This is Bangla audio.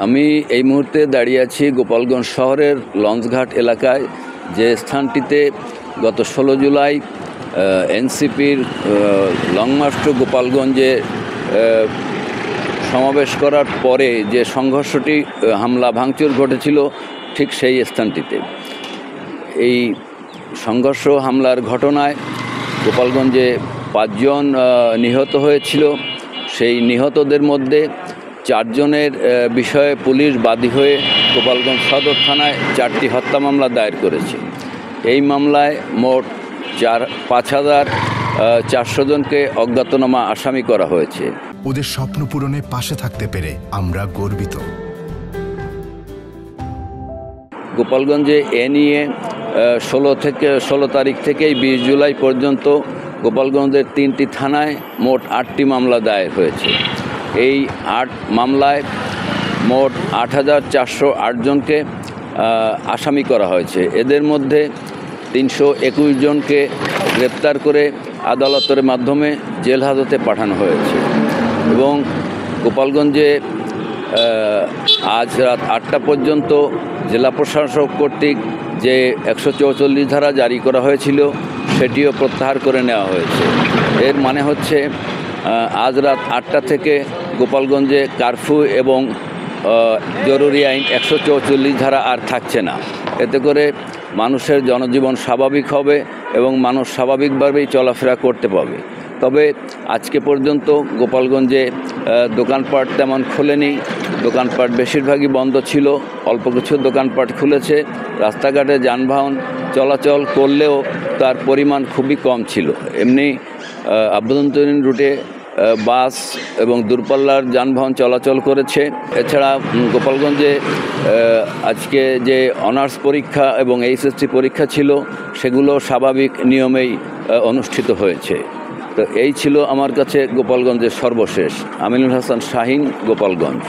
আমি এই মুহূর্তে দাঁড়িয়ে আছি গোপালগঞ্জ শহরের লঞ্চঘাট এলাকায়, যে স্থানটিতে গত 16 জুলাই এনসিপির লং মার্চ টু গোপালগঞ্জে সমাবেশ করার পরে যে সংঘর্ষটি হামলা ভাঙচুর ঘটেছিল, ঠিক সেই স্থানটিতে। এই সংঘর্ষ হামলার ঘটনায় গোপালগঞ্জে 5 জন নিহত হয়েছিল। সেই নিহতদের মধ্যে 4 জনের বিষয়ে পুলিশ বাদী হয়ে গোপালগঞ্জ সদর থানায় 4টি হত্যা মামলা দায়ের করেছে। এই মামলায় মোট 5,400 জনকে অজ্ঞাতনামা আসামি করা হয়েছে। ওদের স্বপ্ন পূরণে পাশে থাকতে পেরে আমরা গর্বিত। গোপালগঞ্জে এ নিয়ে 16 তারিখ থেকেই 20 জুলাই পর্যন্ত গোপালগঞ্জের 3টি থানায় মোট 8টি মামলা দায়ের হয়েছে। এই 8 মামলায় মোট 8,408 জনকে আসামি করা হয়েছে। এদের মধ্যে 321 জনকে গ্রেপ্তার করে আদালতের মাধ্যমে জেল হাজতে পাঠানো হয়েছে এবং গোপালগঞ্জে আজ রাত 8টা পর্যন্ত জেলা প্রশাসক কর্তৃক যে 144 ধারা জারি করা হয়েছিল সেটিও প্রত্যাহার করে নেওয়া হয়েছে। এর মানে হচ্ছে আজ রাত 8টা থেকে গোপালগঞ্জে কারফিউ এবং জরুরি আইন 144 ধারা আর থাকছে না। এতে করে মানুষের জনজীবন স্বাভাবিক হবে এবং মানুষ স্বাভাবিকভাবেই চলাফেরা করতে পারবে। তবে আজকে পর্যন্ত গোপালগঞ্জে দোকানপাট তেমন খোলেনি। দোকানপাট বেশিরভাগই বন্ধ ছিল, অল্প কিছু দোকানপাট খুলেছে। রাস্তাঘাটে যানবাহন চলাচল করলেও তার পরিমাণ খুবই কম ছিল। এমনি আভ্যন্তরীণ রুটে বাস এবং দূরপাল্লার যানবাহন চলাচল করেছে। এছাড়া গোপালগঞ্জে আজকে যে অনার্স পরীক্ষা এবং এইচএসসি পরীক্ষা ছিল সেগুলো স্বাভাবিক নিয়মেই অনুষ্ঠিত হয়েছে। তো এই ছিল আমার কাছে গোপালগঞ্জের সর্বশেষ। আমিনুল হাসান শাহীন, গোপালগঞ্জ।